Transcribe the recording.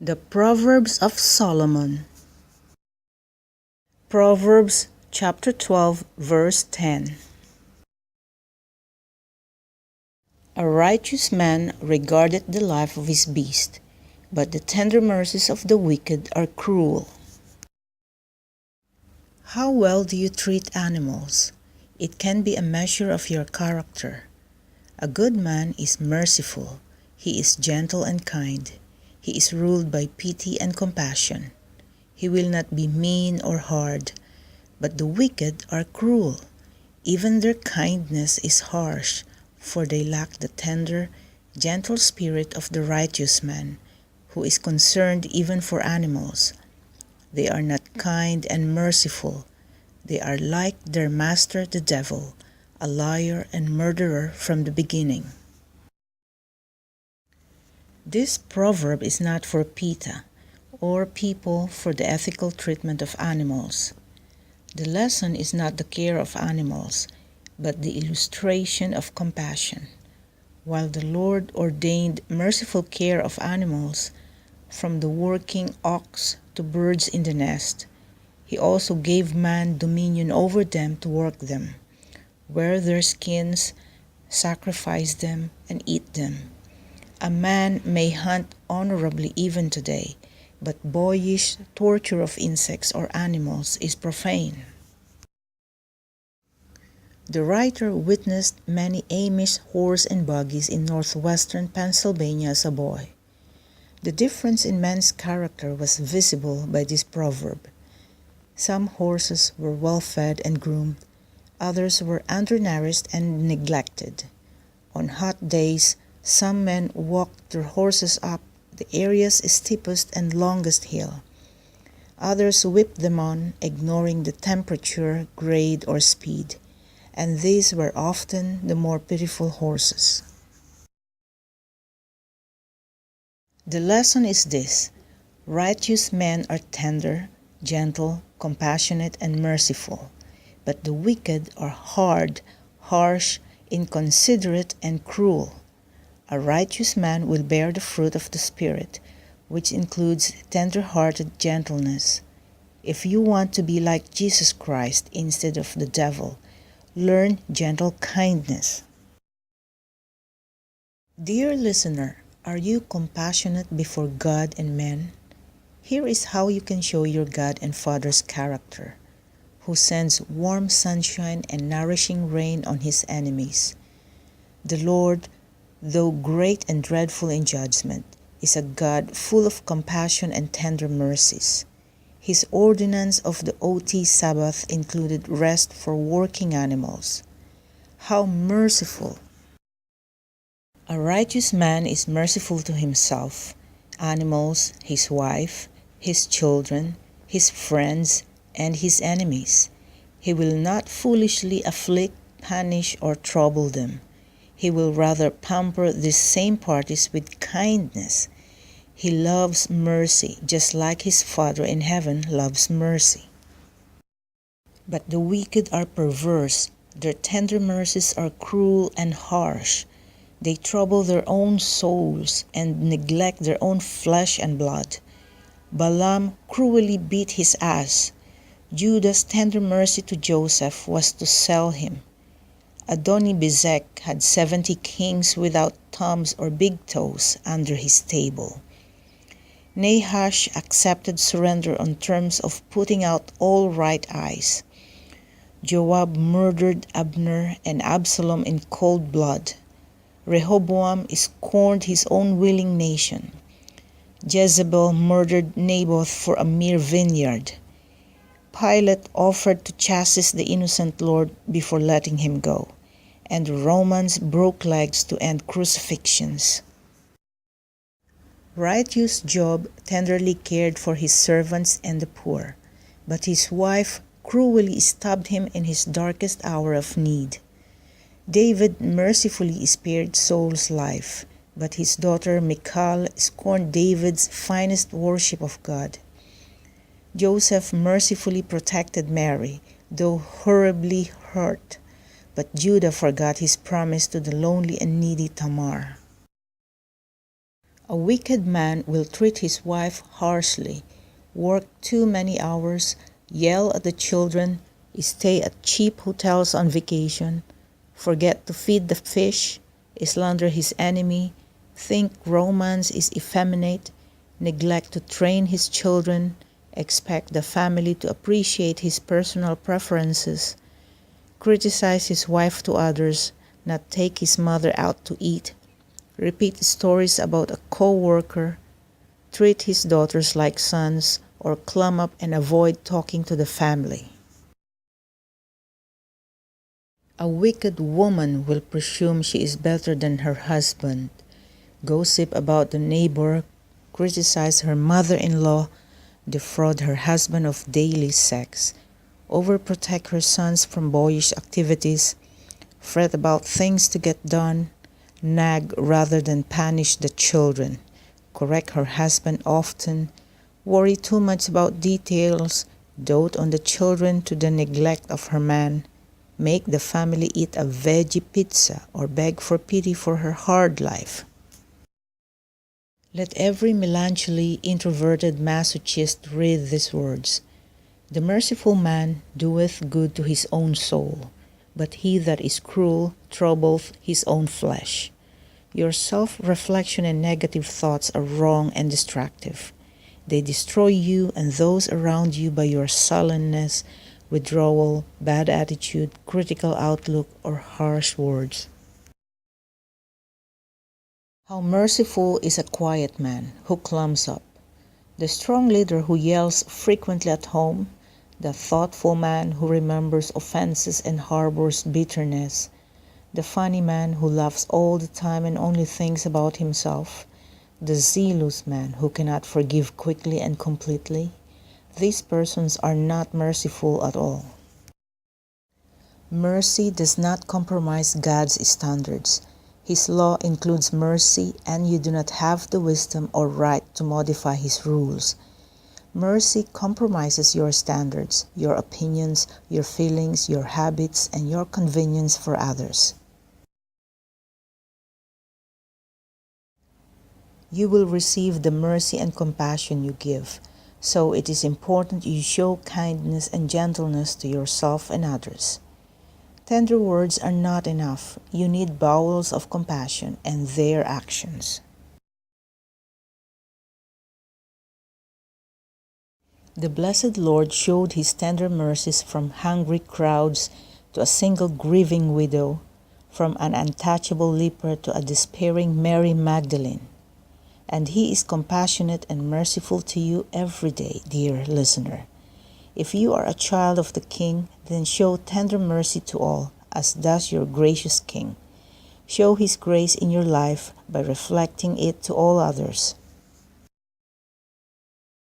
The Proverbs of Solomon. Proverbs chapter 12, verse 10. A righteous man regardeth the life of his beast, but the tender mercies of the wicked are cruel. How well do you treat animals? It can be a measure of your character. A good man is merciful. He is gentle and kind. He is ruled by pity and compassion. He will not be mean or hard, but the wicked are cruel. Even their kindness is harsh, for they lack the tender, gentle spirit of the righteous man, who is concerned even for animals. They are not kind and merciful. They are like their master the devil, a liar and murderer from the beginning. This proverb is not for PETA or people for the ethical treatment of animals. The lesson is not the care of animals, but the illustration of compassion. While the Lord ordained merciful care of animals, from the working ox to birds in the nest, He also gave man dominion over them to work them, wear their skins, sacrifice them, and eat them. A man may hunt honorably even today, but boyish torture of insects or animals is profane. The writer witnessed many Amish horse and buggies in northwestern Pennsylvania as a boy. The difference in men's character was visible by this proverb. Some horses were well fed and groomed, others were undernourished and neglected. On hot days, some men walked their horses up the area's steepest and longest hill. Others whipped them on, ignoring the temperature, grade, or speed, and these were often the more pitiful horses. The lesson is this: righteous men are tender, gentle, compassionate, and merciful, but the wicked are hard, harsh, inconsiderate, and cruel. A righteous man will bear the fruit of the Spirit, which includes tender-hearted gentleness. If you want to be like Jesus Christ instead of the devil, learn gentle kindness. Dear listener, are you compassionate before God and men? Here is how you can show your God and Father's character, who sends warm sunshine and nourishing rain on His enemies. The Lord, though great and dreadful in judgment, is a God full of compassion and tender mercies. His ordinance of the OT Sabbath included rest for working animals. How merciful! A righteous man is merciful to himself, animals, his wife, his children, his friends, and his enemies. He will not foolishly afflict, punish, or trouble them. He will rather pamper these same parties with kindness. He loves mercy, just like his Father in heaven loves mercy. But the wicked are perverse. Their tender mercies are cruel and harsh. They trouble their own souls and neglect their own flesh and blood. Balaam cruelly beat his ass. Judah's tender mercy to Joseph was to sell him. Adoni-Bezek had 70 kings without thumbs or big toes under his table. Nahash accepted surrender on terms of putting out all right eyes. Joab murdered Abner and Absalom in cold blood. Rehoboam scorned his own willing nation. Jezebel murdered Naboth for a mere vineyard. Pilate offered to chastise the innocent Lord before letting him go, and the Romans broke legs to end crucifixions. Righteous Job tenderly cared for his servants and the poor, but his wife cruelly stabbed him in his darkest hour of need. David mercifully spared Saul's life, but his daughter Michal scorned David's finest worship of God. Joseph mercifully protected Mary, though horribly hurt, but Judah forgot his promise to the lonely and needy Tamar. A wicked man will treat his wife harshly, work too many hours, yell at the children, stay at cheap hotels on vacation, forget to feed the fish, slander his enemy, think romance is effeminate, neglect to train his children, expect the family to appreciate his personal preferences, criticize his wife to others, not take his mother out to eat, repeat stories about a co-worker, treat his daughters like sons, or clam up and avoid talking to the family. A wicked woman will presume she is better than her husband, gossip about the neighbor, criticize her mother-in-law, defraud her husband of daily sex, overprotect her sons from boyish activities, fret about things to get done, nag rather than punish the children, correct her husband often, worry too much about details, dote on the children to the neglect of her man, make the family eat a veggie pizza or beg for pity for her hard life. Let every melancholy, introverted masochist read these words. The merciful man doeth good to his own soul, but he that is cruel troubleth his own flesh. Your self-reflection and negative thoughts are wrong and destructive. They destroy you and those around you by your sullenness, withdrawal, bad attitude, critical outlook, or harsh words. How merciful is a quiet man who climbs up, the strong leader who yells frequently at home, the thoughtful man who remembers offenses and harbors bitterness, the funny man who laughs all the time and only thinks about himself, the zealous man who cannot forgive quickly and completely. These persons are not merciful at all. Mercy does not compromise God's standards. His law includes mercy, and you do not have the wisdom or right to modify His rules. Mercy compromises your standards, your opinions, your feelings, your habits, and your convenience for others. You will receive the mercy and compassion you give, so it is important you show kindness and gentleness to yourself and others. Tender words are not enough. You need bowels of compassion and their actions. The blessed Lord showed His tender mercies from hungry crowds to a single grieving widow, from an untouchable leper to a despairing Mary Magdalene. And He is compassionate and merciful to you every day, dear listener. If you are a child of the King, then show tender mercy to all, as does your gracious King. Show His grace in your life by reflecting it to all others.